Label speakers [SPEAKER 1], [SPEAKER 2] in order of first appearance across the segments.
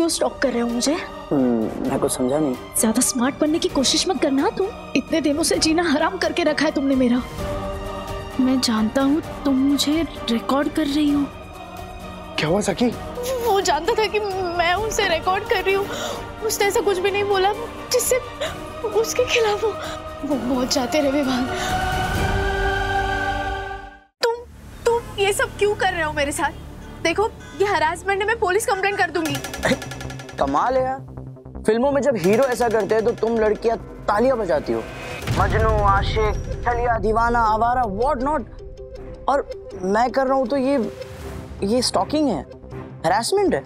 [SPEAKER 1] क्यों स्टॉक कर रहे हो मुझे?
[SPEAKER 2] मैं कुछ समझा नहीं।
[SPEAKER 1] ज्यादा स्मार्ट बनने की कोशिश मत करना तुम। इतने दिनों से जीना हराम करके रखा है तुमने मेरा। मैं जानता हूँ तुम मुझे रिकॉर्ड कर रही हो।
[SPEAKER 3] क्या हुआ सखी?
[SPEAKER 1] वो जानता था कि मैं उनसे रिकॉर्ड कर रही हूँ। उसने ऐसा कुछ भी नहीं बोला जिससे उसके खिलाफ वो बहुत चाहते रहे विवाह। तुम ये सब क्यों कर रहे हो मेरे साथ? देखो ये हरासमेंट है, मैं पुलिस कंप्लेंट कर दूंगी।
[SPEAKER 2] कमाल है यार, फिल्मों में जब हीरो ऐसा करते हैं तो तुम लड़कियां तालियां बजाती हो। मजनू, आशिक, छलिया, दीवाना, आवारा, व्हाट नॉट। और मैं कर रहा हूँ तो ये स्टॉकिंग है, हरासमेंट है।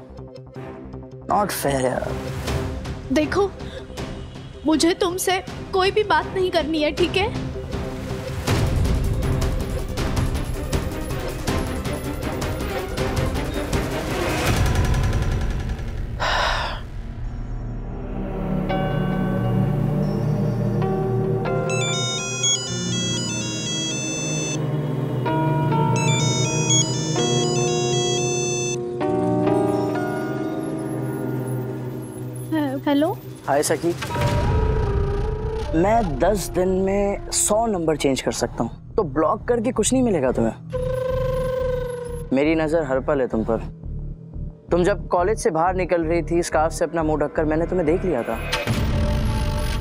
[SPEAKER 2] नॉट फेयर यार।
[SPEAKER 1] देखो मुझे तुमसे कोई भी बात नहीं करनी है, ठीक है? हेलो।
[SPEAKER 2] हाय सखी, मैं 10 दिन में 100 नंबर चेंज कर सकता हूँ, तो ब्लॉक करके कुछ नहीं मिलेगा तुम्हें। मेरी नजर हर पल है तुम पर। तुम जब कॉलेज से बाहर निकल रही थी स्कार्फ से अपना मुंह ढककर, मैंने तुम्हें देख लिया था।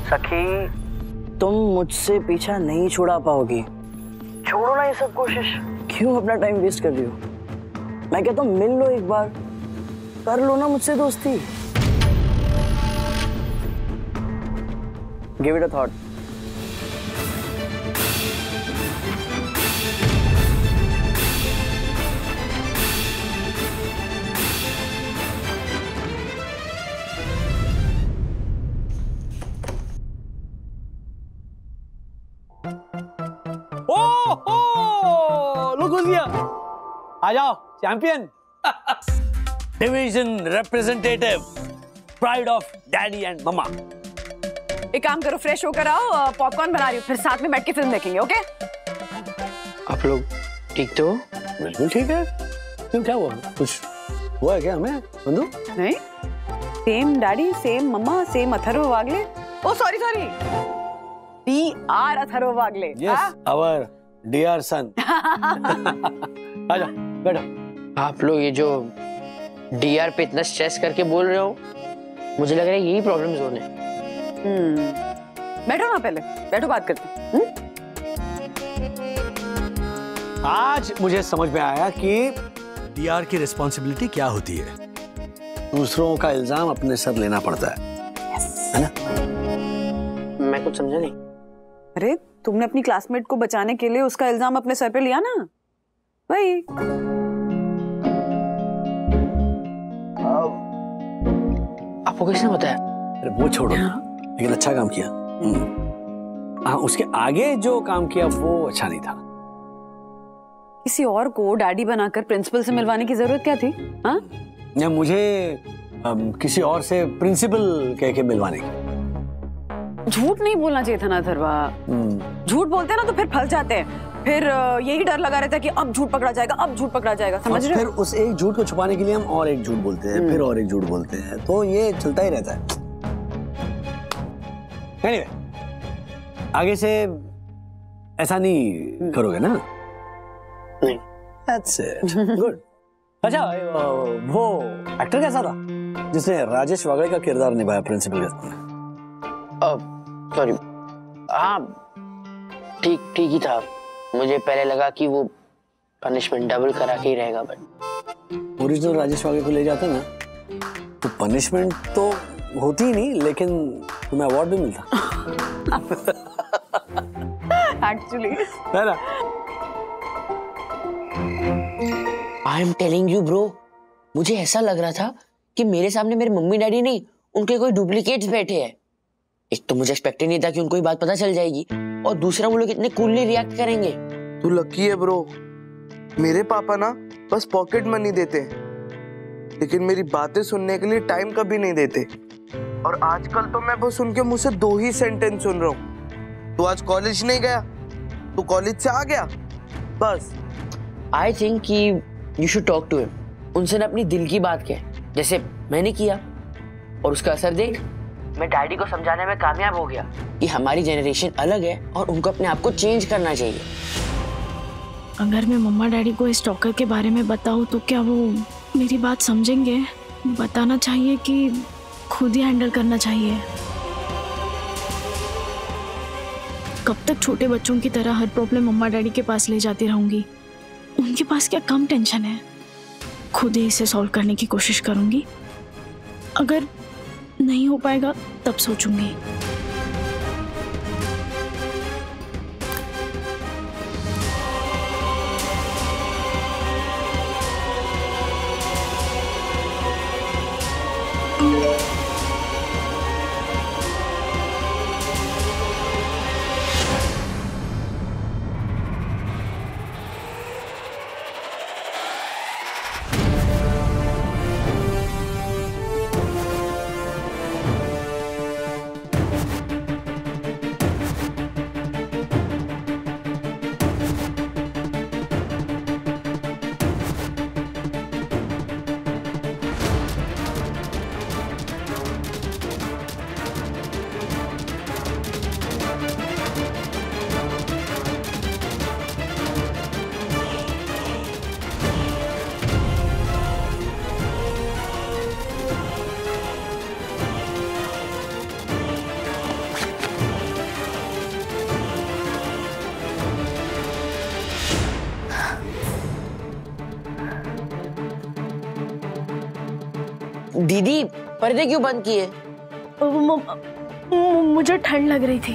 [SPEAKER 2] सखी, तुम मुझसे पीछा नहीं छुड़ा पाओगी। छोड़ो ना ये सब कोशिश, क्यों अपना टाइम वेस्ट कर रही हो? मैं कहता हूँ मिल लो एक बार, कर लो ना मुझसे दोस्ती। Give it a thought.
[SPEAKER 4] Look who's here. आ जाओ champion. Division representative, pride of daddy and mama.
[SPEAKER 5] एक काम करो, फ्रेश होकर आओ, पॉपकॉर्न बना रही हूँ, फिर साथ में बैठ के फिल्म देखेंगे। ओके?
[SPEAKER 2] आप लोग ठीक तो?
[SPEAKER 4] बिल्कुल ठीक है। क्यों, क्या हुआ? कुछ हुआ है क्या हमें बंधु?
[SPEAKER 5] नहीं, same daddy, same mama, same Atharva Wagle. Oh sorry DR Atharva Wagle.
[SPEAKER 4] Yes, our dear son. आजा बैठो।
[SPEAKER 2] आप लोग ये जो DR पे इतना स्ट्रेस करके बोल रहे हो, मुझे लग रहा है यही प्रॉब्लम जोन है।
[SPEAKER 5] बैठो ना, पहले बैठो, बात करते हैं।
[SPEAKER 4] आज मुझे समझ में आया कि DR की रिस्पॉन्सिबिलिटी क्या होती है। दूसरों का इल्जाम अपने सर लेना पड़ता है ना?
[SPEAKER 2] मैं कुछ समझा नहीं।
[SPEAKER 5] अरे तुमने अपनी क्लासमेट को बचाने के लिए उसका इल्जाम अपने सर पे लिया ना, भाई।
[SPEAKER 2] आपको किसने बताया?
[SPEAKER 4] अरे वो छोड़ो, लेकिन अच्छा काम किया। हाँ, उसके आगे जो काम किया वो अच्छा नहीं था।
[SPEAKER 5] किसी और को डैडी बनाकर प्रिंसिपल से मिलवाने की जरूरत क्या थी? हाँ?
[SPEAKER 4] या मुझे किसी और से प्रिंसिपल कह के मिलवाने की।
[SPEAKER 5] झूठ नहीं बोलना चाहिए था ना अथर्वा। झूठ बोलते हैं ना तो फिर फंस जाते हैं। फिर यही डर लगा रहता है कि अब झूठ पकड़ा जाएगा, अब झूठ पकड़ा जाएगा। समझ रहे हो?
[SPEAKER 4] फिर उस एक झूठ को छुपाने के लिए हम और एक झूठ बोलते हैं, फिर और एक झूठ बोलते हैं, तो ये चलता ही रहता है। Anyway, आगे से ऐसा नहीं करोगे ना?
[SPEAKER 2] नहीं।
[SPEAKER 4] That's it. Good. अच्छा, वो एक्टर कैसा था जिसने राजेश वागले का किरदार निभाया प्रिंसिपल के सामने?
[SPEAKER 2] सॉरी, हाँ ठीक ही था। मुझे पहले लगा कि वो पनिशमेंट डबल करा के ही रहेगा, बट
[SPEAKER 4] ओरिजिनल राजेश वागले को ले जाते ना तो पनिशमेंट तो होती ही नहीं, लेकिन तुम्हें अवार्ड भी मिलता।
[SPEAKER 5] एक्चुअली
[SPEAKER 4] है ना?
[SPEAKER 2] I am telling you bro, मुझे ऐसा लग रहा था कि मेरे सामने मेरे मम्मी डैडी नहीं, उनके कोई डुप्लीकेट्स बैठे हैं। एक तो मुझे एक्सपेक्ट ही नहीं था कि उनको ये बात पता चल जाएगी, और दूसरा वो लोग इतने कूलली रिएक्ट करेंगे।
[SPEAKER 3] तू लकी है ब्रो, मेरे पापा ना बस पॉकेट मनी देते हैं, लेकिन मेरी बातें सुनने के लिए टाइम कभी नहीं देते। और आजकल तो मैं बस उनके मुंह से 2 ही सेंटेंस सुन रहा हूँ। तू आज कॉलेज नहीं गया, तू कॉलेज से आ गया, बस।
[SPEAKER 2] आई थिंक कि you should talk to him. उनसे ना अपनी दिल की बात कह, जैसे मैंने किया।
[SPEAKER 6] और उसका असर देख, मैं डैडी को समझाने में कामयाब हो गया कि हमारी जनरेशन अलग है और उनको अपने आप को चेंज करना चाहिए।
[SPEAKER 1] अगर मैं मम्मा डैडी को इस स्टॉकर के बारे में बताऊं तो क्या वो मेरी बात समझेंगे? बताना चाहिए कि खुद ही हैंडल करना चाहिए? कब तक छोटे बच्चों की तरह हर प्रॉब्लम मम्मा डैडी के पास ले जाती रहूंगी? उनके पास क्या कम टेंशन है? खुद ही इसे सॉल्व करने की कोशिश करूंगी। अगर नहीं हो पाएगा तब सोचूंगी।
[SPEAKER 6] दीदी पर्दे क्यों बंद किए?
[SPEAKER 1] मुझे ठंड लग रही थी।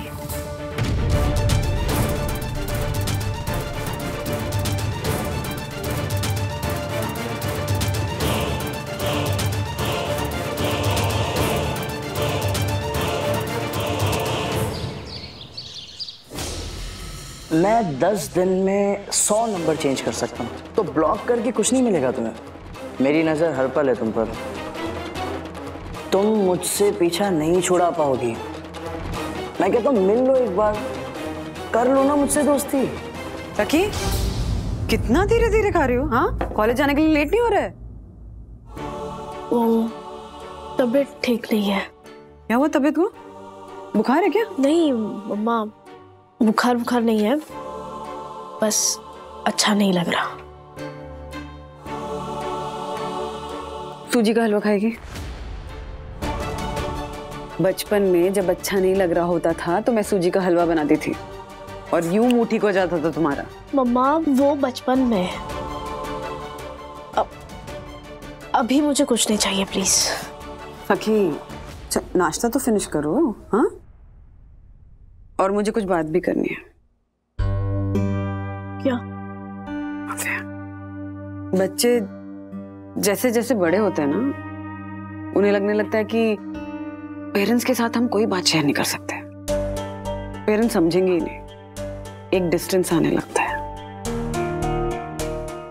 [SPEAKER 2] मैं 10 दिन में 100 नंबर चेंज कर सकता हूँ, तो ब्लॉक करके कुछ नहीं मिलेगा तुम्हें। मेरी नजर हर पल है तुम पर। तुम मुझसे पीछा नहीं छुड़ा पाओगी। मैं कहता हूँ मिल लो एक बार, कर लो ना मुझसे दोस्ती।
[SPEAKER 5] सखी, कितना धीरे धीरे खा रही हो? हाँ, कॉलेज जाने के लिए लेट नहीं हो रहा है?
[SPEAKER 1] वो तबीयत ठीक नहीं है।
[SPEAKER 5] क्या हुआ तबीयत को? बुखार है क्या?
[SPEAKER 1] नहीं मम्मा, बुखार नहीं है, बस अच्छा नहीं लग रहा।
[SPEAKER 5] सूजी का हलवा खाएगी? बचपन में जब अच्छा नहीं लग रहा होता था तो मैं सूजी का हलवा बनाती थी और यूं मुंह ठीक हो जाता था तुम्हारा।
[SPEAKER 1] मम्मा वो बचपन में, अभी मुझे कुछ नहीं चाहिए प्लीज।
[SPEAKER 5] सखी, नाश्ता तो फिनिश करो। हाँ, और मुझे कुछ बात भी करनी है।
[SPEAKER 1] क्या?
[SPEAKER 5] बच्चे जैसे जैसे बड़े होते हैं ना, उन्हें लगने लगता है कि पेरेंट्स के साथ हम कोई बात शेयर नहीं कर सकते। पेरेंट्स समझेंगे ही नहीं, एक डिस्टेंस आने लगता है।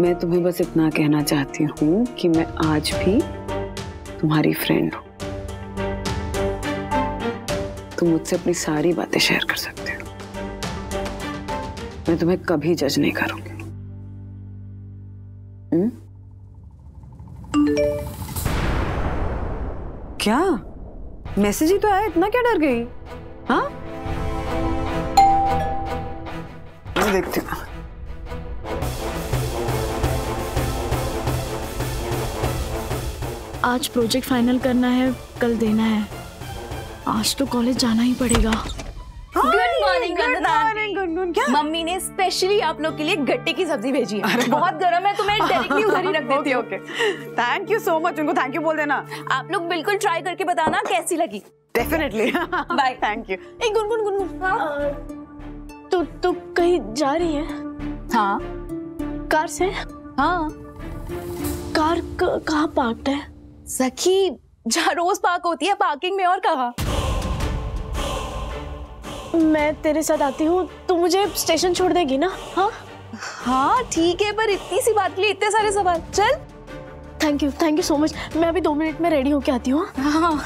[SPEAKER 5] मैं तुम्हें बस इतना कहना चाहती हूँ कि मैं आज भी तुम्हारी फ्रेंड हूँ। तुम मुझसे अपनी सारी बातें शेयर कर सकते हो। मैं तुम्हें कभी जज नहीं करूंगी। क्या मैसेज ही तो आया, इतना क्या डर गई? हाँ, मैं देखती हूँ।
[SPEAKER 1] आज प्रोजेक्ट फाइनल करना है, कल देना है। आज तो कॉलेज जाना ही पड़ेगा।
[SPEAKER 7] गुड मॉर्निंग
[SPEAKER 5] क्या?
[SPEAKER 7] मम्मी ने स्पेशली आप लोग के लिए गट्टे की सब्जी भेजी है। बहुत गर्म है तो मैं डायरेक्टली उधर ही रख देती हूँ।
[SPEAKER 5] Okay, thank you so much. उनको थैंक यू बोल देना।
[SPEAKER 7] आप लोग बिल्कुल ट्राई करके बताना कैसी लगी।
[SPEAKER 5] डेफिनेटली।
[SPEAKER 7] बाय।
[SPEAKER 5] Thank you.
[SPEAKER 7] एक गुनगुन
[SPEAKER 1] तो कहीं जा रही है?
[SPEAKER 7] हाँ
[SPEAKER 1] कार से?
[SPEAKER 7] हाँ।
[SPEAKER 1] कार कहाँ पार्क्ड है?
[SPEAKER 7] सखी, जहाँ रोज पार्क होती है पार्किंग में, और कहाँ?
[SPEAKER 1] मैं तेरे साथ आती हूँ, तू मुझे स्टेशन छोड़ देगी ना? हाँ
[SPEAKER 7] हाँ ठीक है, पर इतनी सी बात के लिए इतने सारे सवाल। चल।
[SPEAKER 1] Thank you so much. मैं अभी 2 मिनट में रेडी होके आती हूँ।
[SPEAKER 7] हाँ।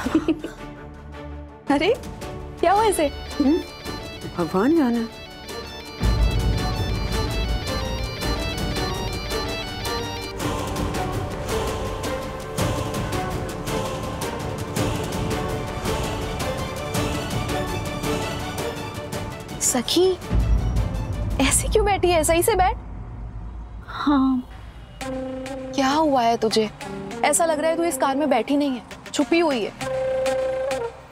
[SPEAKER 7] अरे क्या हुआ इसे?
[SPEAKER 5] भगवान जाने।
[SPEAKER 7] सखी ऐसे क्यों बैठी है? सही से बैठ।
[SPEAKER 1] हाँ।
[SPEAKER 7] क्या हुआ है तुझे? ऐसा लग रहा है तू इस कार में बैठी नहीं है, छुपी हुई है।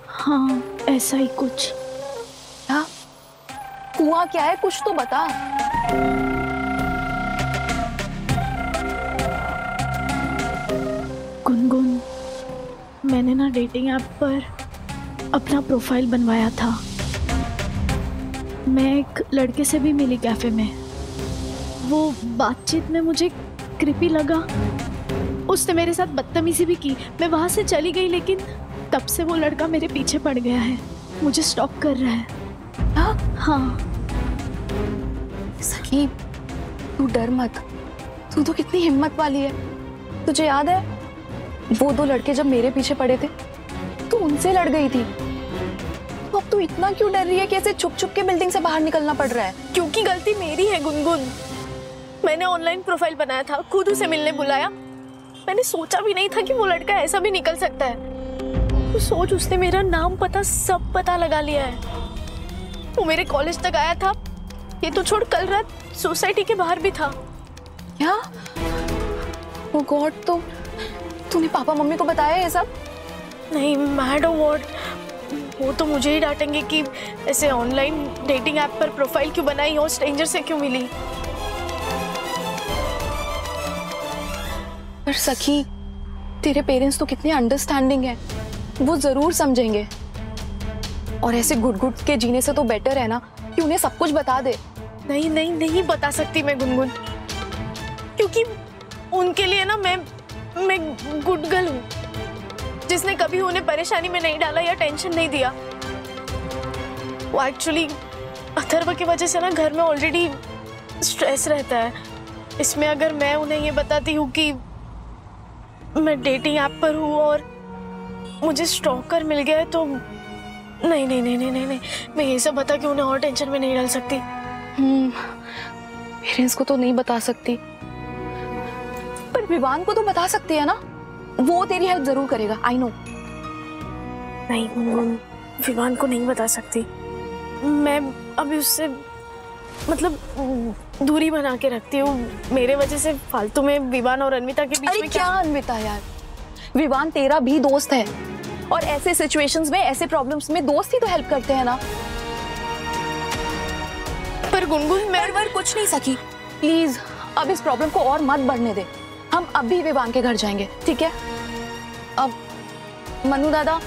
[SPEAKER 1] हाँ ऐसा ही कुछ।
[SPEAKER 7] हाँ, हुआ क्या है? कुछ तो बता।
[SPEAKER 1] गुनगुन, मैंने ना डेटिंग ऐप पर अपना प्रोफाइल बनवाया था। मैं एक लड़के से भी मिली कैफे में। वो बातचीत में मुझे क्रिपी लगा। उसने मेरे साथ बदतमीजी भी की। मैं वहां से चली गई, लेकिन तब से वो लड़का मेरे पीछे पड़ गया है, मुझे स्टॉक कर रहा है। हाँ।
[SPEAKER 7] सखी तू डर मत, तू तो कितनी हिम्मत वाली है। तुझे याद है वो दो लड़के जब मेरे पीछे पड़े थे तू उनसे लड़ गई थी। तो अब तू इतना क्यों डर रही है कि ऐसे छुप छुप के बिल्डिंग से बाहर निकलना पड़ रहा है?
[SPEAKER 1] क्योंकि गलती मेरी है गुनगुन। मैंने ऑनलाइन प्रोफाइल बनाया था, खुद उसे मिलने बुलाया। मैंने सोचा भी नहीं था कि वो लड़का ऐसा भी निकल सकता है। तो सोच, उसने मेरा नाम पता सब पता लगा लिया है। वो मेरे कॉलेज तक आया था। ये तो छोड़, कल रात सोसाइटी के बाहर भी था।
[SPEAKER 7] क्या? ओ गॉड, तो तूने पापा मम्मी को बताया ये सब?
[SPEAKER 1] नहीं, मैड और व्हाट, वो तो मुझे ही डांटेंगे कि ऐसे ऑनलाइन डेटिंग ऐप पर प्रोफाइल क्यों बनाई और स्ट्रेंजर से क्यों मिली।
[SPEAKER 7] पर सखी तेरे पेरेंट्स तो कितने अंडरस्टैंडिंग है, वो जरूर समझेंगे। और ऐसे घुट घुट के जीने से तो बेटर है ना कि उन्हें सब कुछ बता दे।
[SPEAKER 1] नहीं नहीं नहीं बता सकती मैं गुनगुन, क्योंकि उनके लिए ना मैं गुड गर्ल हूँ, जिसने कभी उन्हें परेशानी में नहीं डाला या टेंशन नहीं दिया। वो एक्चुअली अथर्व की वजह से ना घर में ऑलरेडी स्ट्रेस रहता है। इसमें अगर मैं उन्हें ये बताती हूँ कि मैं डेटिंग ऐप पर हूँ और मुझे स्टॉकर मिल गया है, तो नहीं नहीं नहीं नहीं नहीं नहीं, मैं ये सब बता के उन्हें और टेंशन में नहीं डाल सकती।
[SPEAKER 7] पेरेंट्स को तो नहीं बता सकती, पर विवान को तो बता सकती है ना। वो तेरी हेल्प जरूर करेगा, आई नो।
[SPEAKER 1] नहीं गुनगुन, विवान को नहीं बता सकती। मैं अभी उससे मतलब दूरी बना के रखती हूँ। मेरे वजह से फालतू में विवान और अन्विता के बीच में
[SPEAKER 7] क्या अन्विता यार, विवान तेरा भी दोस्त है और ऐसे सिचुएशंस में, ऐसे प्रॉब्लम्स में दोस्त ही तो हेल्प करते हैं ना।
[SPEAKER 1] पर गुनगुन,
[SPEAKER 7] मैं कुछ नहीं सकी। प्लीज अब इस प्रॉब्लम को और मत बढ़ने दे। हम अभी विवान के घर जाएंगे, ठीक है? अब मनु दादा,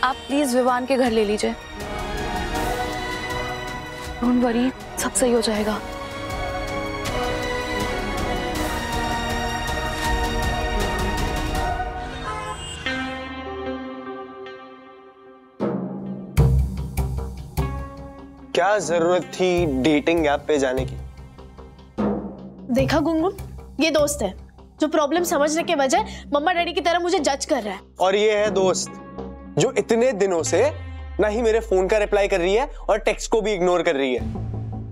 [SPEAKER 7] आप प्लीज विवान के घर ले लीजिए। डोंट वरी, सब सही हो जाएगा।
[SPEAKER 8] क्या जरूरत थी डेटिंग ऐप पे जाने की?
[SPEAKER 1] देखा गुनगुन, ये दोस्त है जो प्रॉब्लम समझने के बजाय मम्मा डैडी की तरह मुझे जज कर रहा है।
[SPEAKER 8] और ये है दोस्त जो इतने दिनों से ना ही मेरे फोन का रिप्लाई कर रही है और टेक्स्ट को भी इग्नोर कर रही है।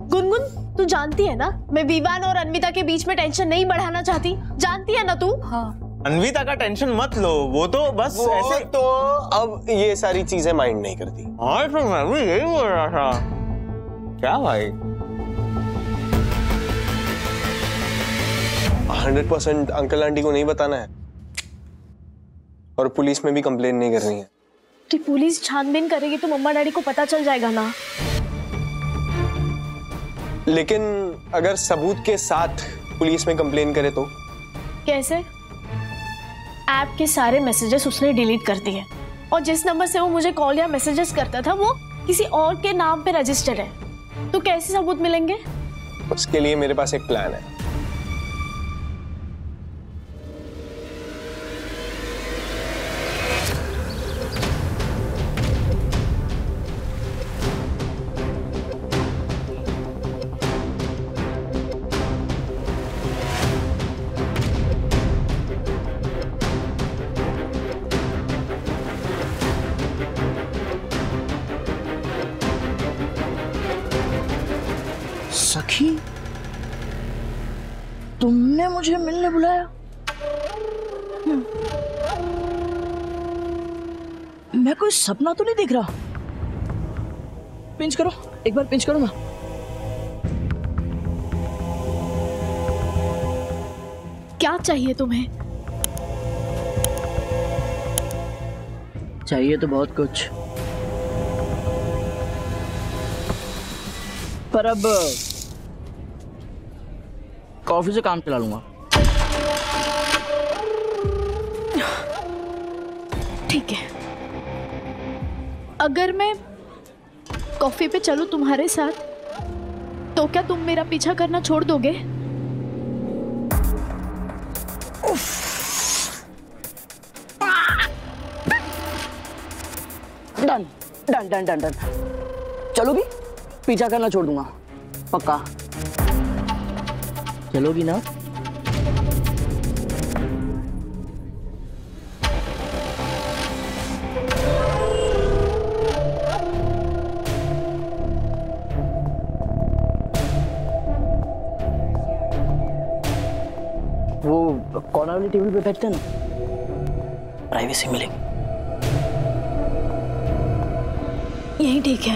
[SPEAKER 1] गुनगुन, तू जानती है ना मैं विवान और अन्विता के बीच में टेंशन नहीं बढ़ाना चाहती, जानती है ना तू? हाँ।
[SPEAKER 9] अन्विता का टेंशन मत लो, वो तो बस ऐसे
[SPEAKER 8] तो अब ये सारी चीजें माइंड नहीं करती।
[SPEAKER 9] हाँ तो मैं भी यही बोल रहा था। क्या भाई?
[SPEAKER 8] 100% अंकल आंटी को नहीं बताना है और पुलिस में भी कंप्लेन नहीं करनी है।
[SPEAKER 1] तो पुलिस छानबीन करेगी तो मम्मा डैडी को पता चल जाएगा ना।
[SPEAKER 8] लेकिन अगर सबूत के साथ पुलिस में कंप्लेन करे तो?
[SPEAKER 1] कैसे? ऐप के सारे मैसेजेस उसने डिलीट कर दिए और जिस नंबर से वो मुझे कॉल या मैसेजेस करता था वो किसी और के नाम पे रजिस्टर्ड है, तो कैसे सबूत मिलेंगे?
[SPEAKER 8] उसके लिए मेरे पास एक प्लान है।
[SPEAKER 2] सखी, तुमने मुझे मिलने बुलाया? मैं कोई सपना तो नहीं देख रहा? पिंच करो, एक बार पिंच करो ना।
[SPEAKER 1] क्या चाहिए तुम्हें?
[SPEAKER 2] चाहिए तो बहुत कुछ, पर अब कॉफी से काम चला लूंगा।
[SPEAKER 1] ठीक है, अगर मैं कॉफी पे चलूं तुम्हारे साथ तो क्या तुम मेरा पीछा करना छोड़ दोगे?
[SPEAKER 2] Done done done done done. चलोगी? पीछा करना छोड़ दूंगा, पक्का। चलोगी ना? वो कॉर्नर वाली टेबल पे बैठते हैं ना, प्राइवेसी मिलेगी।
[SPEAKER 1] यही ठीक है।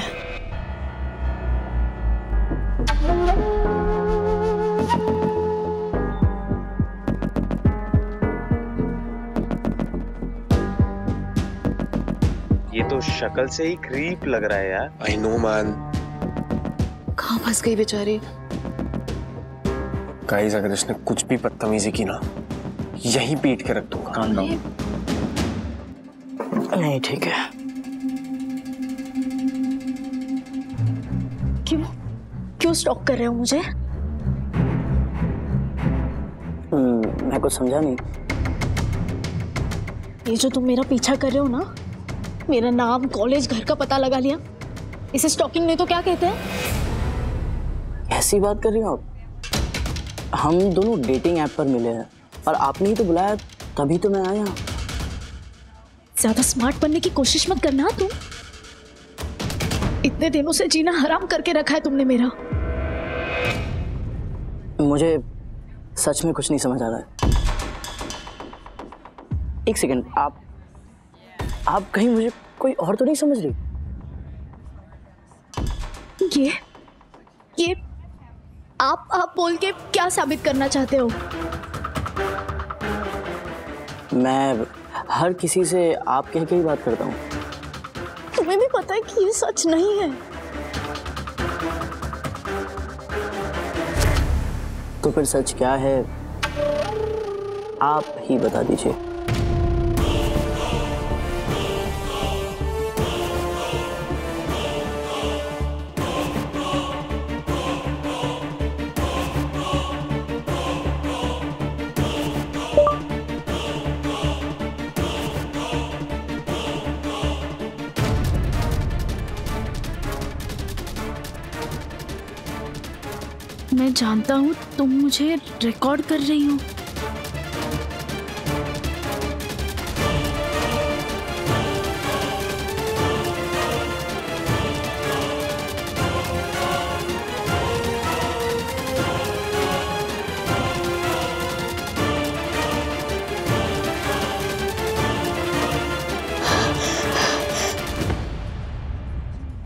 [SPEAKER 8] ये तो शक्ल से ही क्रीप लग रहा है यार। I know man.
[SPEAKER 7] कहाँ फंस गई बेचारी।
[SPEAKER 8] गाइस, अगर इसने कुछ भी बदतमीजी की ना, यहीं पीट के रख दूंगा।
[SPEAKER 2] कान डाउन। नहीं ठीक है।
[SPEAKER 1] क्यों स्टॉक कर रहे हो मुझे?
[SPEAKER 2] मैं कुछ समझा नहीं।
[SPEAKER 1] ये जो तुम मेरा पीछा कर रहे हो ना, मेरा नाम, कॉलेज, घर का पता लगा लिया, इसे स्टॉकिंग नहीं तो क्या कहते हैं?
[SPEAKER 2] ऐसी बात कर रही हो आप? हम दोनों डेटिंग ऐप पर मिले हैं और आपने ही तो बुलाया, तभी तो मैं आया।
[SPEAKER 1] ज्यादा स्मार्ट बनने की कोशिश मत करना तुम। इतने दिनों से जीना हराम करके रखा है तुमने मेरा।
[SPEAKER 2] मुझे सच में कुछ नहीं समझ आ रहा है। एक सेकंड, आप कहीं मुझे कोई और तो नहीं समझ रही?
[SPEAKER 1] ये आप बोल के क्या साबित करना चाहते हो?
[SPEAKER 2] मैं हर किसी से आप कह के ही बात करता हूँ।
[SPEAKER 1] तुम्हें भी पता है कि ये सच नहीं है।
[SPEAKER 2] तो फिर सच क्या है, आप ही बता दीजिए।
[SPEAKER 1] मैं जानता हूँ तुम मुझे रिकॉर्ड कर रही हो।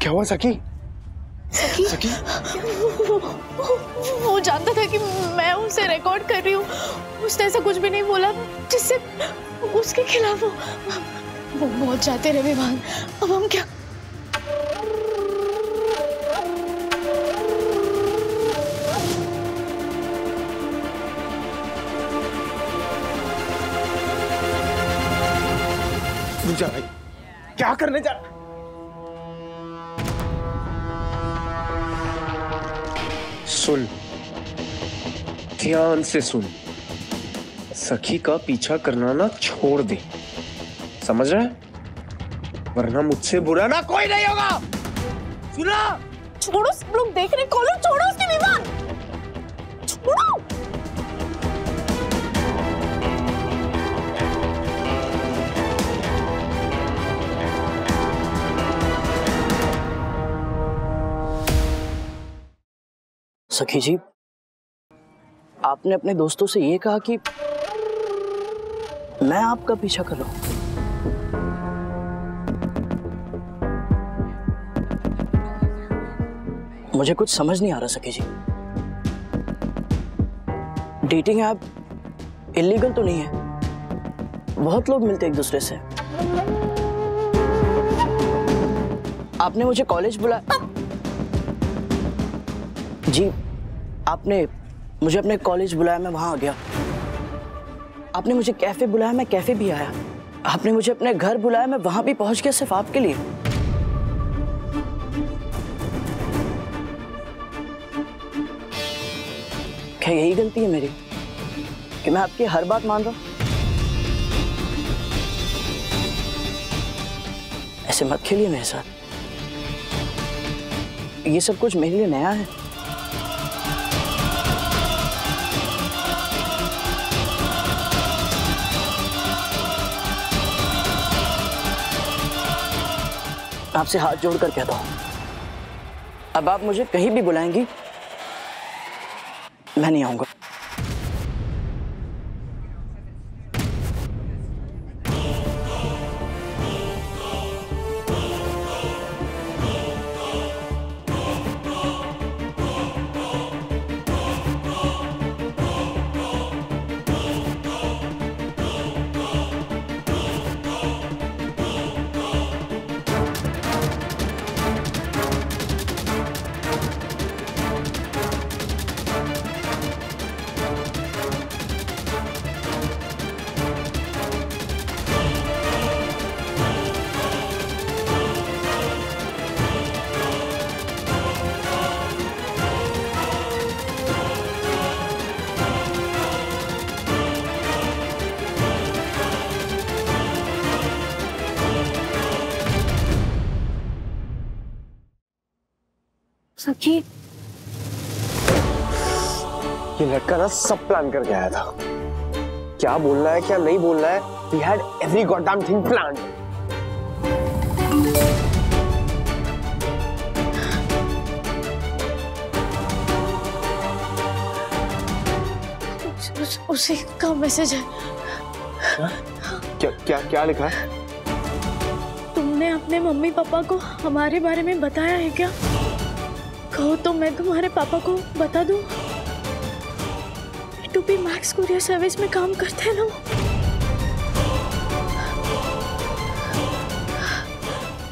[SPEAKER 8] क्या हुआ सखी?
[SPEAKER 1] सखी? वो जानता था कि मैं उसे रिकॉर्ड कर रही हूँ। उसने ऐसा कुछ भी नहीं बोला जिससे उसके खिलाफ वो बहुत जाते रहे विभान। अब हम क्या?
[SPEAKER 8] रुक जा भाई, क्या करने जा? सुन, ध्यान से सुन। सखी का पीछा करना ना छोड़ दे, समझ रहा है? वरना मुझसे बुरा ना कोई नहीं होगा। सुना?
[SPEAKER 1] छोड़ो, सब लोग देख रहे। खोलो, छोड़ो उसके विमान। छोड़ो।
[SPEAKER 2] सखी जी, आपने अपने दोस्तों से ये कहा कि मैं आपका पीछा कर रहा हूं। मुझे कुछ समझ नहीं आ रहा सखी जी। डेटिंग ऐप इलीगल तो नहीं है, बहुत लोग मिलते एक दूसरे से। आपने मुझे कॉलेज बुलाया जी, आपने मुझे अपने कॉलेज बुलाया, मैं वहां आ गया। आपने मुझे कैफे बुलाया, मैं कैफे भी आया। आपने मुझे अपने घर बुलाया, मैं वहां भी पहुंच गया सिर्फ आपके लिए। क्या यही गलती है मेरी कि मैं आपकी हर बात मान रहा हूं? ऐसे मत खेलिए मेरे साथ, ये सब कुछ मेरे लिए नया है। आपसे हाथ जोड़कर कहता हूं, अब आप मुझे कहीं भी बुलाएंगी, मैं नहीं आऊंगा।
[SPEAKER 7] सखी,
[SPEAKER 8] ये लड़का ना सब प्लान करके आया था। क्या बोलना है क्या नहीं बोलना है, he had every goddamn thing planned.
[SPEAKER 1] उसी का मैसेज है।
[SPEAKER 8] क्या क्या क्या लिखा है?
[SPEAKER 1] तुमने अपने मम्मी पापा को हमारे बारे में बताया है क्या? कहो तो मैं तुम्हारे पापा को बता दूं। टूपी मैक्स कुरियर सर्विस में काम करते हैं ना।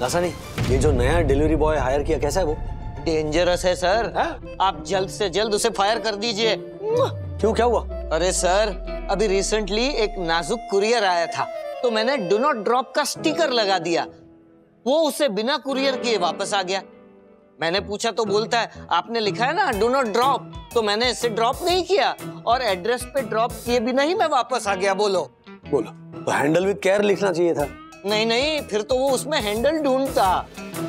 [SPEAKER 4] दासानी, ये जो नया डिलीवरी बॉय हायर किया कैसा है वो?
[SPEAKER 10] डेंजरस है सर। आप जल्द से जल्द उसे फायर कर दीजिए।
[SPEAKER 4] क्यों, क्या हुआ?
[SPEAKER 10] अरे सर, अभी रिसेंटली एक नाजुक कुरियर आया था, तो मैंने डू नॉट ड्रॉप का स्टिकर लगा दिया। वो उसे बिना कुरियर किए वापस आ गया। मैंने पूछा तो बोलता है आपने लिखा है ना डू नॉट ड्रॉप, तो मैंने इसे ड्रॉप नहीं किया और एड्रेस पे ड्रॉप किए बिना ही मैं वापस आ गया। बोलो
[SPEAKER 4] तो हैंडल विद केयर लिखना चाहिए था।
[SPEAKER 10] नहीं, फिर तो वो उसमें हैंडल ढूंढता।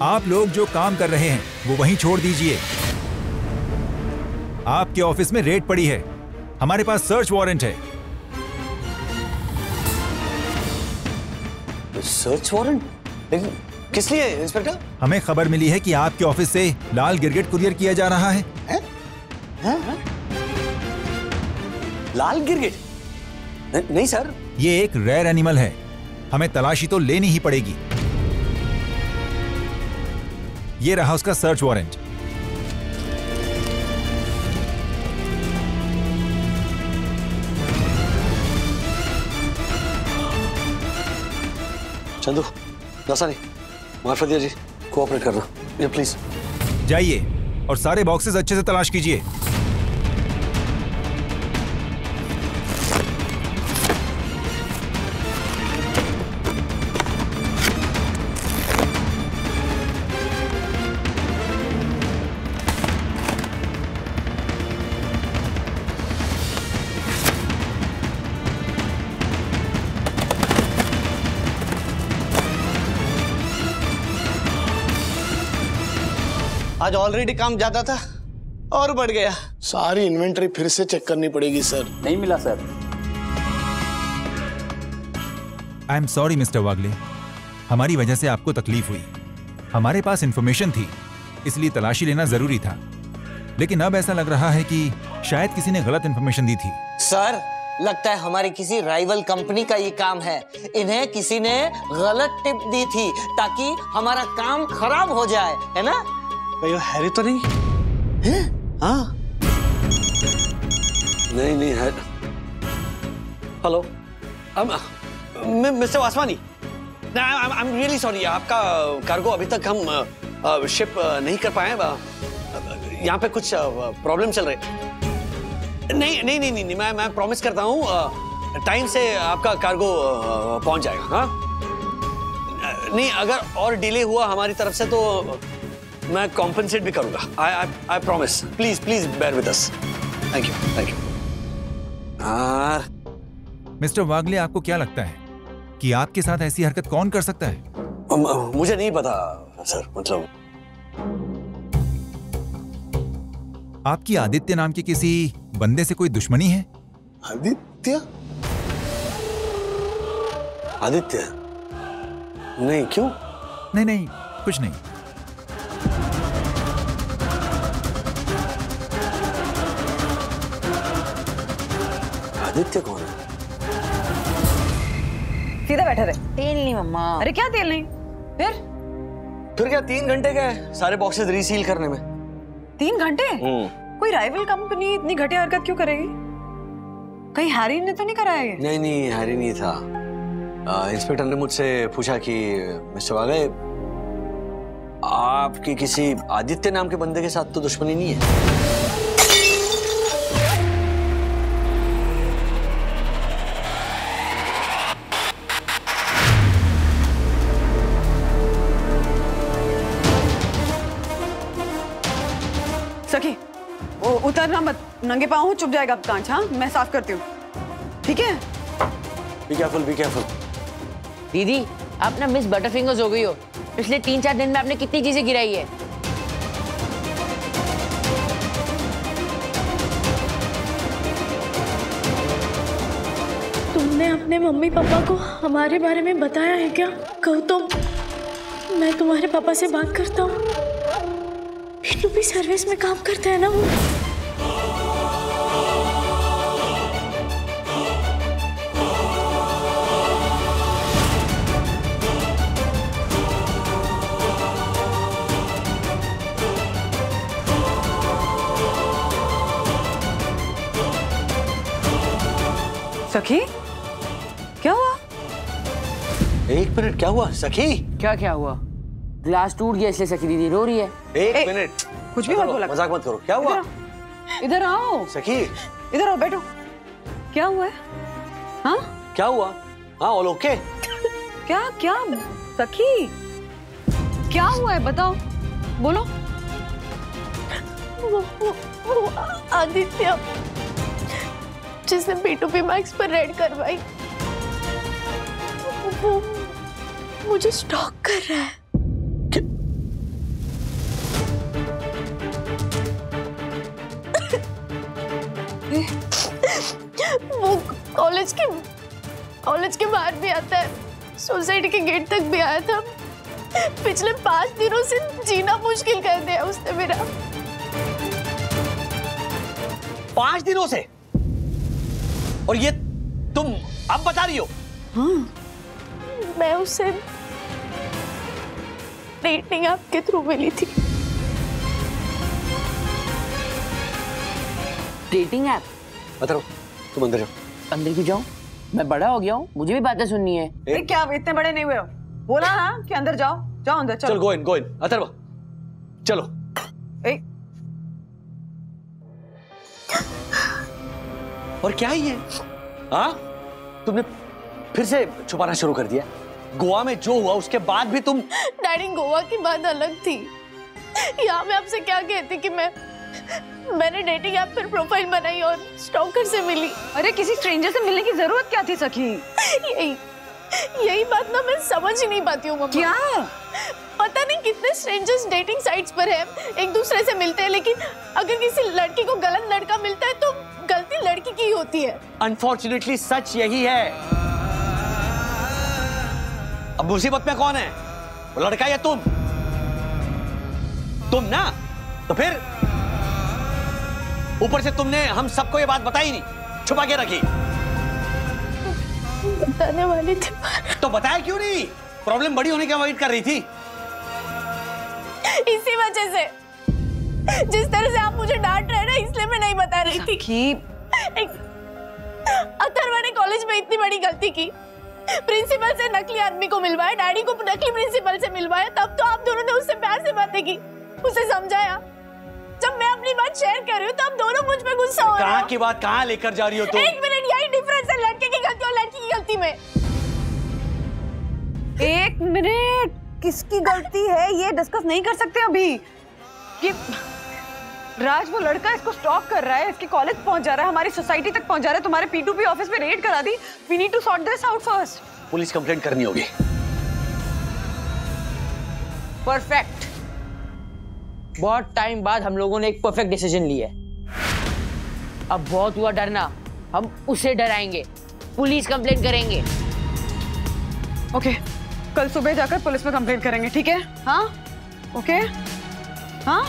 [SPEAKER 11] आप लोग जो काम कर रहे हैं वो वहीं छोड़ दीजिए। आपके ऑफिस में रेड पड़ी है, हमारे पास सर्च वारंट है।
[SPEAKER 4] Search warrant? लेकिन किस लिए इंस्पेक्टर?
[SPEAKER 11] हमें खबर मिली है कि आपके ऑफिस से लाल गिरगिट कुरियर किया जा रहा है।
[SPEAKER 4] लाल गिरगिट? नहीं सर,
[SPEAKER 11] ये एक रेयर एनिमल है, हमें तलाशी तो लेनी ही पड़ेगी। ये रहा उसका सर्च वारंट।
[SPEAKER 4] चंदू, दासानी, मार्फतिया जी, कोऑपरेट करना, ये प्लीज।
[SPEAKER 11] जाइए और सारे बॉक्सेस अच्छे से तलाश कीजिए।
[SPEAKER 10] आज ऑलरेडी काम ज्यादा था और बढ़ गया।
[SPEAKER 12] सारी इन्वेंटरी फिर से चेक करनी पड़ेगी सर।
[SPEAKER 2] नहीं मिला sir.
[SPEAKER 11] I am sorry mister Wagle, हमारी वजह से आपको तकलीफ हुई। हमारे पास इंफॉर्मेशन थी, इसलिए तलाशी लेना जरूरी था, लेकिन अब ऐसा लग रहा है कि शायद किसी ने गलत इंफॉर्मेशन दी थी।
[SPEAKER 10] सर, लगता है हमारी किसी राइवल कंपनी का ये काम है। इन्हें किसी ने गलत टिप दी थी ताकि हमारा काम खराब हो जाए, है ना?
[SPEAKER 9] ये हैरी तो नहीं है? हाँ,
[SPEAKER 4] नहीं है। Hello, mister Vaswani, I am really sorry, आपका कार्गो अभी तक हम शिप नहीं कर पाए। यहाँ पे कुछ प्रॉब्लम चल रहे। नहीं, मैं प्रॉमिस करता हूँ टाइम से आपका कार्गो पहुंच जाएगा। हाँ, नहीं, अगर और डिले हुआ हमारी तरफ से तो मैं कॉम्पनसेट भी करूंगा। I promise. Please bear with us. Thank you.
[SPEAKER 11] Mister Wagle, आपको क्या लगता है कि आपके साथ ऐसी हरकत कौन कर सकता है?
[SPEAKER 4] मुझे नहीं पता सर, मतलब
[SPEAKER 11] आपकी आदित्य नाम के किसी बंदे से कोई दुश्मनी है?
[SPEAKER 3] आदित्य?
[SPEAKER 4] आदित्य? नहीं, क्यों?
[SPEAKER 11] नहीं, कुछ नहीं।
[SPEAKER 4] आदित्य कौन है?
[SPEAKER 5] सीधा बैठे रहे।
[SPEAKER 6] तेल नहीं मम्मा।
[SPEAKER 5] अरे क्या तेल नहीं?
[SPEAKER 4] फिर क्या 3 घंटे गए सारे बॉक्सेस रीसील करने में?
[SPEAKER 5] 3 घंटे? कोई राइवल कंपनी इतनी घटिया हरकत क्यों करेगी? कहीं हैरी ने तो नहीं कराया ये?
[SPEAKER 4] नहीं, हैरी नहीं था। इंस्पेक्टर ने मुझसे पूछा कि मिस्टर वागले, आपकी किसी आदित्य नाम के बंदे के साथ तो दुश्मनी नहीं है?
[SPEAKER 5] सखी, उतरना मत, नंगे पाँव हूँ, चुप जाएगा अब कांच। हाँ, मैं साफ करती हूँ, ठीक है?
[SPEAKER 4] Be careful.
[SPEAKER 6] दीदी, आप ना मिस बटरफिंगर्स हो गई हो। पिछले 3-4 दिन में आपने कितनी चीजें गिराई है।
[SPEAKER 1] तुमने अपने मम्मी पापा को हमारे बारे में बताया है क्या? गौतम, मैं तुम्हारे पापा से बात करता हूँ। भी सर्विस में काम करता है ना वो।
[SPEAKER 5] सखी, क्या हुआ?
[SPEAKER 4] 1 मिनट, क्या हुआ सखी?
[SPEAKER 6] क्या हुआ? ग्लास टूट गया इसलिए सखी दीदी रो रही है।
[SPEAKER 4] 1 मिनट,
[SPEAKER 5] कुछ भी मत बोला,
[SPEAKER 4] मजाक मत करो। क्या हुआ?
[SPEAKER 5] इधर आओ
[SPEAKER 4] सखी,
[SPEAKER 5] इधर आओ, बैठो। क्या हुआ है? हाँ,
[SPEAKER 4] क्या हुआ? हाँ, ऑल ओके?
[SPEAKER 5] क्या सखी, क्या हुआ है? बताओ, बोलो।
[SPEAKER 1] वो आदित्य जिसने P2P मैक्स पर रेड करवाई, वो मुझे स्टॉक कर रहा है। वो कॉलेज के बाहर भी आता है, सोसाइटी के गेट तक भी आया था। पिछले 5 दिनों से जीना मुश्किल कर दिया उसने मेरा।
[SPEAKER 4] 5 दिनों से? और ये तुम अब बता रही हो?
[SPEAKER 1] हाँ, मैं उससे डेटिंग ऐप के थ्रू मिली थी।
[SPEAKER 6] Dating app?
[SPEAKER 4] बताओ, तुम अंदर जाओ।
[SPEAKER 6] अंदर क्यों जाऊं? मैं बड़ा हो गया हूँ, मुझे भी बातें सुननी है।
[SPEAKER 5] क्या इतने बड़े नहीं हुए हो? बोला ना कि अंदर जाओ अंदर। चलो,
[SPEAKER 4] गो इन अथर्व, चलो। और क्या ही है? हाँ, तुमने फिर से छुपाना शुरू कर दिया। गोवा में जो हुआ उसके बाद भी तुम।
[SPEAKER 1] डैडी, गोवा की बात अलग थी। यहाँ मैं आपसे क्या कहती कि मैंने डेटिंग ऐप पर प्रोफाइल बनाई और स्टॉकर से मिली।
[SPEAKER 5] अरे किसी स्ट्रेंजर से मिलने की जरूरत क्या थी सखी?
[SPEAKER 1] यही बात ना मैं समझ ही नहीं पाती हूँ मम्मा।
[SPEAKER 5] क्या?
[SPEAKER 1] पता नहीं कितने स्ट्रेंजर्स डेटिंग साइट्स पर हैं, एक दूसरे से मिलते हैं, लेकिन अगर किसी लड़की को गलत लड़का मिलता है तो गलती लड़की की होती है।
[SPEAKER 4] अनफॉर्चुनेटली सच यही है। अब मुसीबत में कौन है, वो लड़का या तुम? तुम ना, तो फिर ऊपर से तुमने हम सबको ये बात बताई नहीं, छुपा के रखी।
[SPEAKER 1] बताने वाली थी
[SPEAKER 4] तो बताया क्यों नहीं? प्रॉब्लम बड़ी होने की अवॉइड कर रही थी।
[SPEAKER 1] इसी वजह से, जिस तरह से आप मुझे डांट रहे हैं ना, इसलिए मैं नहीं बता रही थी। अथर्वा ने कॉलेज में इतनी बड़ी गलती की, प्रिंसिपल से नकली आदमी को मिलवाया, डैडी को नकली प्रिंसिपल से मिलवाया, तब तो आप दोनों ने उससे प्यार से बातें की, उसे समझाया। जब मैं अपनी बात शेयर कर रही हूँ तो आप दोनों मुझ पे गुस्सा हो रहे हो।
[SPEAKER 4] कहाँ की बात कहाँ लेकर जा रही हो तुम?
[SPEAKER 1] एक मिनट, यही डिफरेंस है लड़के की गलती और लड़की की गलती में।
[SPEAKER 5] एक मिनट, किसकी गलती है ये डिस्कस नहीं कर सकते अभी। ये राज वो लड़का इसको स्टॉक कर रहा है, इसके कॉलेज पहुंच जा रहा है, हमारी सोसाइटी तक पहुंच जा रहा है, तुम्हारे P2P ऑफिस में रेड करा दी। We need to sort this out first.
[SPEAKER 4] Police complaint करनी होगी।
[SPEAKER 6] परफेक्ट। बहुत टाइम बाद हम लोगों ने एक परफेक्ट डिसीजन लिया है। अब बहुत हुआ डरना, हम उसे डराएंगे, पुलिस कंप्लेंट करेंगे।
[SPEAKER 5] ओके, कल सुबह जाकर पुलिस में कंप्लेंट करेंगे, ठीक है? हाँ, ओके, हाँ।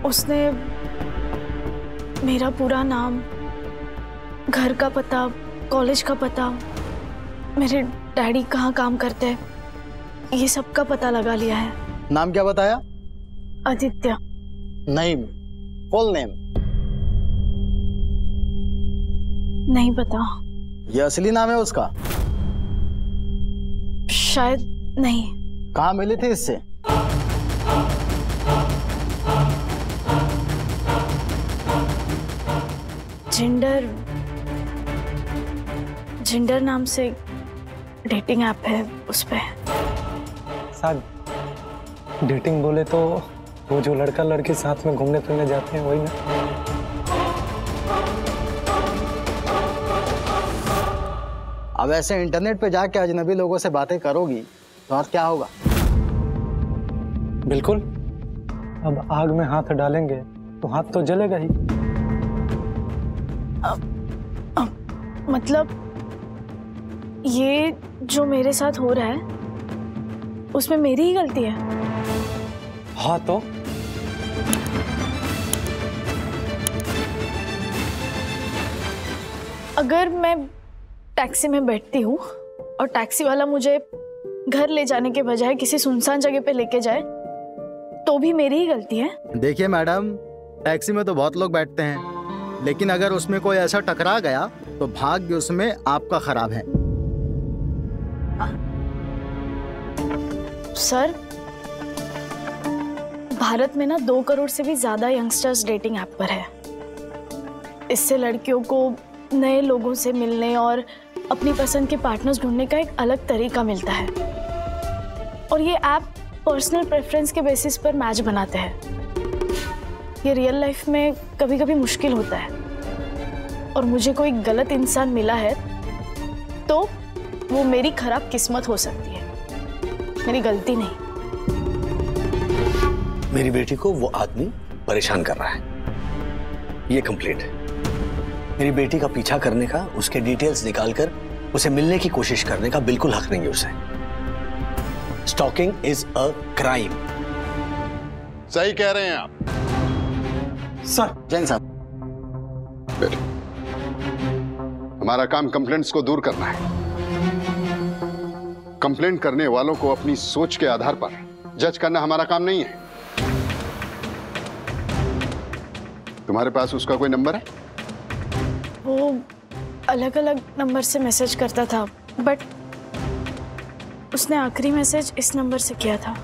[SPEAKER 1] उसने मेरा पूरा नाम, घर का पता, कॉलेज का पता, मेरे डैडी कहाँ काम करते हैं, ये सब का पता लगा लिया है।
[SPEAKER 13] नाम क्या बताया?
[SPEAKER 1] आदित्य।
[SPEAKER 13] Name, full name?
[SPEAKER 1] नहीं पता।
[SPEAKER 13] ये असली नाम है उसका?
[SPEAKER 1] शायद नहीं।
[SPEAKER 13] कहाँ मिली थी इससे?
[SPEAKER 1] जिंडर नाम से डेटिंग ऐप है, उस पे।
[SPEAKER 14] साहब, डेटिंग बोले तो वो जो लड़का लड़की साथ में घूमने फिरने जाते हैं वही ना?
[SPEAKER 13] अब ऐसे इंटरनेट पे जाके अजनबी लोगों से बातें करोगी तो और क्या होगा?
[SPEAKER 14] बिल्कुल। अब आग में हाथ डालेंगे तो हाथ तो जलेगा ही।
[SPEAKER 1] मतलब ये जो मेरे साथ हो रहा है उसमें मेरी ही गलती है?
[SPEAKER 14] हाँ तो
[SPEAKER 1] अगर मैं टैक्सी में बैठती हूँ और टैक्सी वाला मुझे घर ले जाने के बजाय किसी सुनसान जगह पे लेके जाए तो भी मेरी ही गलती है?
[SPEAKER 13] देखिए मैडम, टैक्सी में तो बहुत लोग बैठते हैं, लेकिन अगर उसमें कोई ऐसा टकरा गया तो भाग्य उसमें आपका खराब है।
[SPEAKER 1] सर, भारत में ना 2 करोड़ से भी ज्यादा यंगस्टर्स डेटिंग ऐप पर है। इससे लड़कियों को नए लोगों से मिलने और अपनी पसंद के पार्टनर्स ढूंढने का एक अलग तरीका मिलता है। और ये ऐप पर्सनल प्रेफरेंस के बेसिस पर मैच बनाते हैं। ये रियल लाइफ में कभी कभी मुश्किल होता है और मुझे कोई गलत इंसान मिला है तो वो मेरी खराब किस्मत हो सकती है, मेरी गलती नहीं।
[SPEAKER 4] मेरी बेटी को वो आदमी परेशान कर रहा है, ये कंप्लेंट है। मेरी बेटी का पीछा करने का, उसके डिटेल्स निकालकर उसे मिलने की कोशिश करने का बिल्कुल हक नहीं है उसे। Stalking is a crime.
[SPEAKER 15] सही कह रहे हैं आप
[SPEAKER 14] सर।
[SPEAKER 13] जैन साहब,
[SPEAKER 15] हमारा काम कंप्लेंट्स को दूर करना है। कंप्लेंट करने वालों को अपनी सोच के आधार पर जज करना हमारा काम नहीं है। तुम्हारे पास उसका कोई नंबर है?
[SPEAKER 1] वो अलग अलग नंबर से मैसेज करता था, बट उसने आखिरी मैसेज इस नंबर से किया था।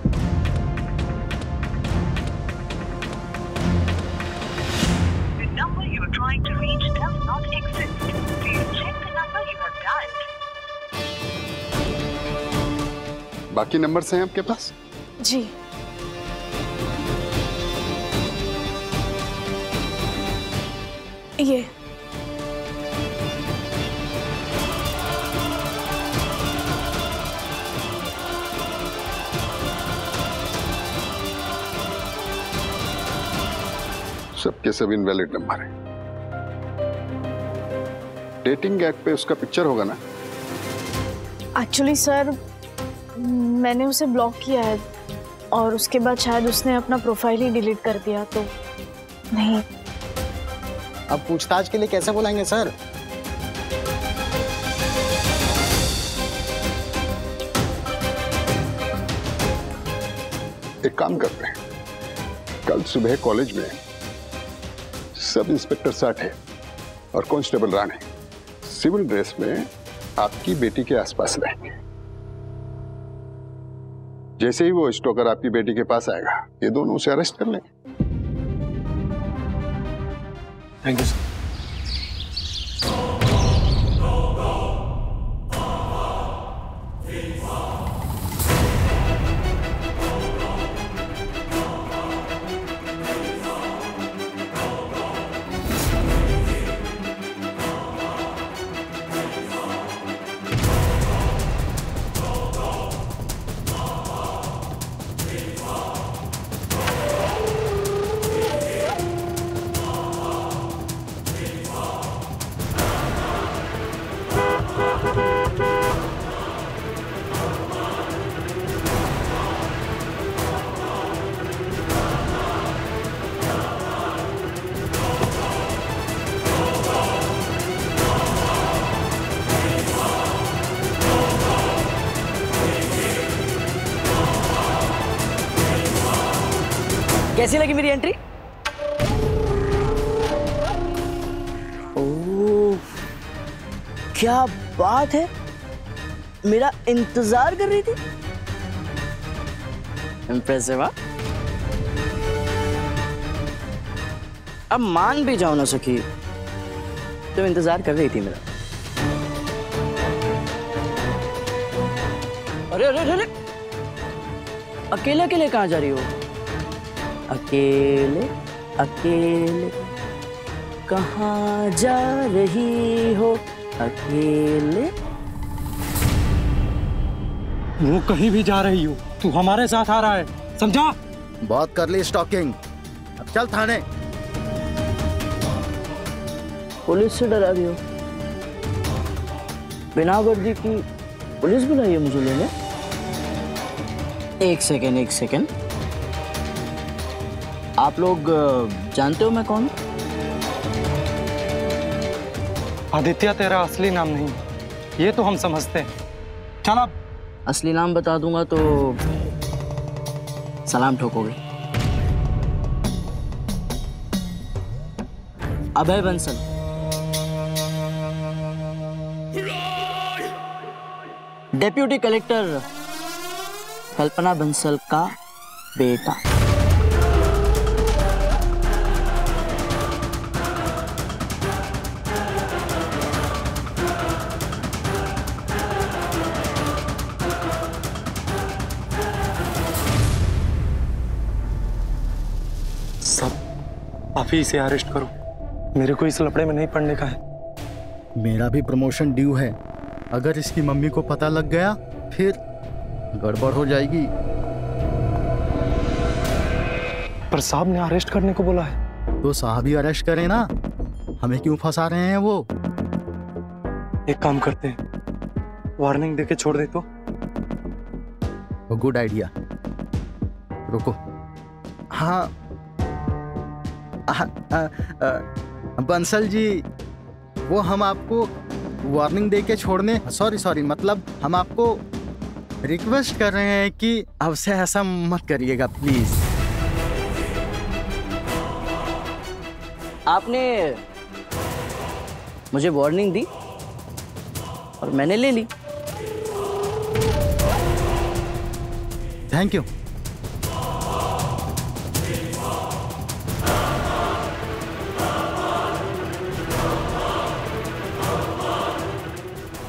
[SPEAKER 15] बाकी नंबर्स हैं आपके पास?
[SPEAKER 1] जी। ये
[SPEAKER 15] सबके सब इनवैलिड नंबर है। डेटिंग ऐप पे उसका पिक्चर होगा ना?
[SPEAKER 1] एक्चुअली सर, मैंने उसे ब्लॉक किया है और उसके बाद शायद उसने अपना प्रोफाइल ही डिलीट कर दिया, तो नहीं।
[SPEAKER 13] अब पूछताछ के लिए कैसे बुलाएंगे सर?
[SPEAKER 15] एक काम करते हैं, कल सुबह कॉलेज में सब इंस्पेक्टर साठे और कांस्टेबल राणे सिविल ड्रेस में आपकी बेटी के आसपास रहेंगे। जैसे ही वो स्टोकर आपकी बेटी के पास आएगा, ये दोनों उसे अरेस्ट कर लेंगे।
[SPEAKER 14] Thank you sir.
[SPEAKER 2] कैसी लगी मेरी एंट्री? ओह, क्या बात है, मेरा इंतजार कर रही थी। इम्प्रेसिव। अब मान भी जाओ ना सखी, तुम इंतजार कर रही थी मेरा। अरे अरे अरे, अकेले अकेले कहाँ जा रही हो? अकेले अकेले कहाँ जा रही हो? अकेले?
[SPEAKER 14] वो कहीं भी जा रही हो, तू हमारे साथ आ रहा है, समझा?
[SPEAKER 13] बहुत कर ली स्टॉकिंग, अब चल थाने।
[SPEAKER 2] पुलिस से डरा रही हो? बिना वर्दी की पुलिस बुलाई है मुझे लेने? एक सेकेंड, आप लोग जानते हो मैं कौन हूं?
[SPEAKER 14] आदित्य तेरा असली नाम नहीं, ये तो हम समझते हैं। चल अब।
[SPEAKER 2] असली नाम बता दूंगा तो सलाम ठोकोगे। अभय बंसल। डेप्यूटी कलेक्टर कल्पना बंसल का बेटा।
[SPEAKER 14] आप ही इसे अरेस्ट करो, मेरे को इस लफड़े में नहीं पड़ने का है।
[SPEAKER 13] मेरा भी प्रमोशन ड्यू है, अगर इसकी मम्मी को पता लग गया फिर गड़बड़ हो जाएगी।
[SPEAKER 14] पर साहब ने अरेस्ट करने को बोला है।
[SPEAKER 13] तो साहब ही अरेस्ट करें ना, हमें क्यों फंसा रहे हैं वो?
[SPEAKER 14] एक काम करते हैं, वार्निंग देके छोड़ दे तो।
[SPEAKER 13] Good idea. रुको, हाँ बंसल जी, वो हम आपको वार्निंग देके छोड़ने, सॉरी मतलब हम आपको रिक्वेस्ट कर रहे हैं कि अब से ऐसा मत करिएगा प्लीज।
[SPEAKER 2] आपने मुझे वार्निंग दी और मैंने ले ली।
[SPEAKER 13] Thank you.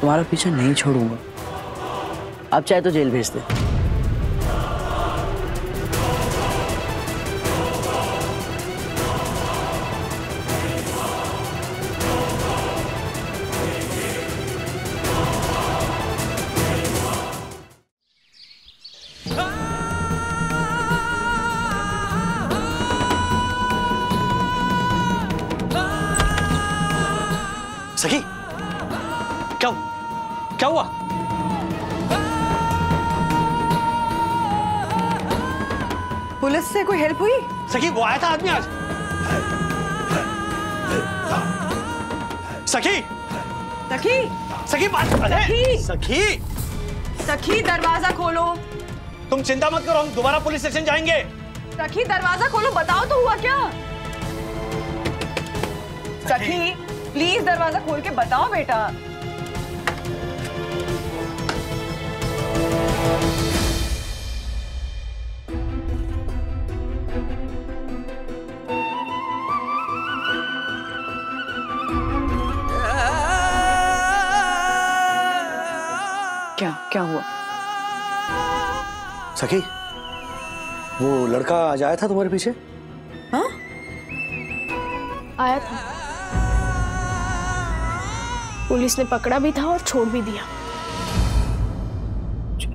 [SPEAKER 2] तुम्हारा पीछा नहीं छोड़ूंगा, आप चाहे तो जेल भेज दे।
[SPEAKER 4] सखी, क्या हुआ?
[SPEAKER 5] पुलिस से कोई हेल्प हुई?
[SPEAKER 4] सखी, वो आया था आदमी आज। सखी
[SPEAKER 5] सखी
[SPEAKER 4] सखी बात
[SPEAKER 5] सखी
[SPEAKER 4] सखी
[SPEAKER 5] सखी दरवाजा खोलो।
[SPEAKER 4] तुम चिंता मत करो, हम दोबारा पुलिस स्टेशन जाएंगे।
[SPEAKER 5] सखी दरवाजा खोलो, बताओ तो हुआ क्या। सखी प्लीज दरवाजा खोल के बताओ बेटा। क्या क्या हुआ?
[SPEAKER 4] सखी, वो लड़का आज आया था तुम्हारे पीछे?
[SPEAKER 5] हाँ?
[SPEAKER 1] आया था, पुलिस ने पकड़ा भी था और छोड़ भी दिया।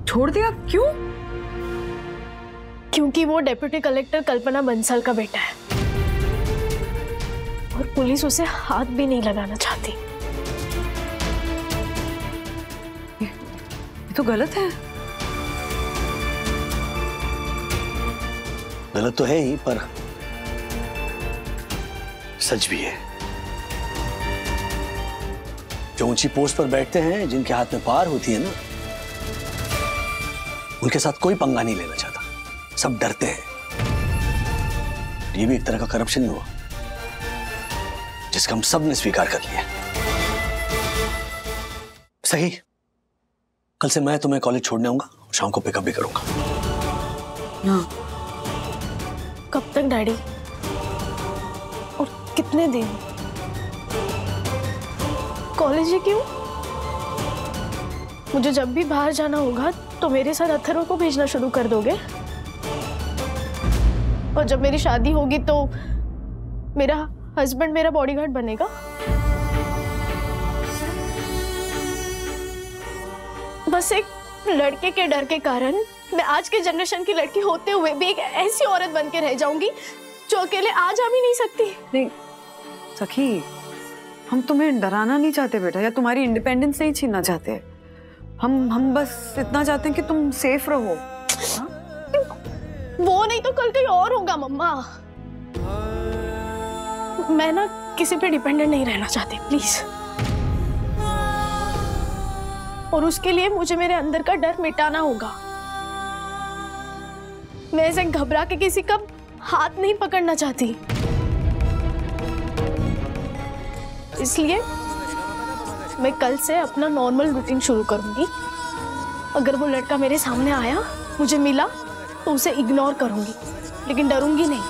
[SPEAKER 5] छोड़ दिया? क्यों?
[SPEAKER 1] क्योंकि वो डेप्यूटी कलेक्टर कल्पना बंसल का बेटा है और पुलिस उसे हाथ भी नहीं लगाना चाहती।
[SPEAKER 5] ये तो गलत है।
[SPEAKER 4] गलत तो है ही, पर सच भी है। जो ऊंची पोस्ट पर बैठते हैं, जिनके हाथ में पावर होती है ना, उनके साथ कोई पंगा नहीं लेना चाहता, सब डरते हैं। ये भी एक तरह का करप्शन ही हुआ, जिसका हम सब ने स्वीकार कर लिया। सही, कल से मैं तुम्हें कॉलेज छोड़ने आऊंगा, शाम को पिकअप भी करूंगा।
[SPEAKER 5] हाँ।
[SPEAKER 1] कब तक डैडी? और कितने दिन? कॉलेज ही क्यों? मुझे जब भी बाहर जाना होगा तो मेरे साथ अथर्व को भेजना शुरू कर दोगे? और जब मेरी शादी होगी तो मेरा हस्बैंड मेरा बॉडीगार्ड बनेगा? बस एक लड़के के डर के कारण मैं आज के जनरेशन की लड़की होते हुए भी एक ऐसी औरत बन के रह जाऊंगी जो अकेले आ जा भी नहीं सकती।
[SPEAKER 5] नहीं सखी, हम तुम्हें डराना नहीं चाहते बेटा, या तुम्हारी इंडिपेंडेंस नहीं छीनना चाहते। हम बस इतना चाहते हैं कि तुम सेफ रहो।
[SPEAKER 1] वो नहीं तो कल कहीं और होगा मम्मा। मैं ना किसी पे डिपेंडेंट नहीं रहना चाहती, प्लीज। और उसके लिए मुझे मेरे अंदर का डर मिटाना होगा। मैं ऐसे घबरा के किसी का हाथ नहीं पकड़ना चाहती। इसलिए मैं कल से अपना नॉर्मल रूटीन शुरू करूंगी। अगर वो लड़का मेरे सामने आया, मुझे मिला, तो उसे इग्नोर करूंगी, लेकिन डरूंगी नहीं।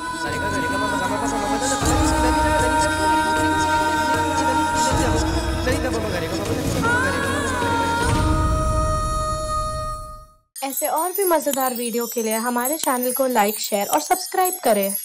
[SPEAKER 16] ऐसे और भी मजेदार वीडियो के लिए हमारे चैनल को लाइक, शेयर और सब्सक्राइब करें।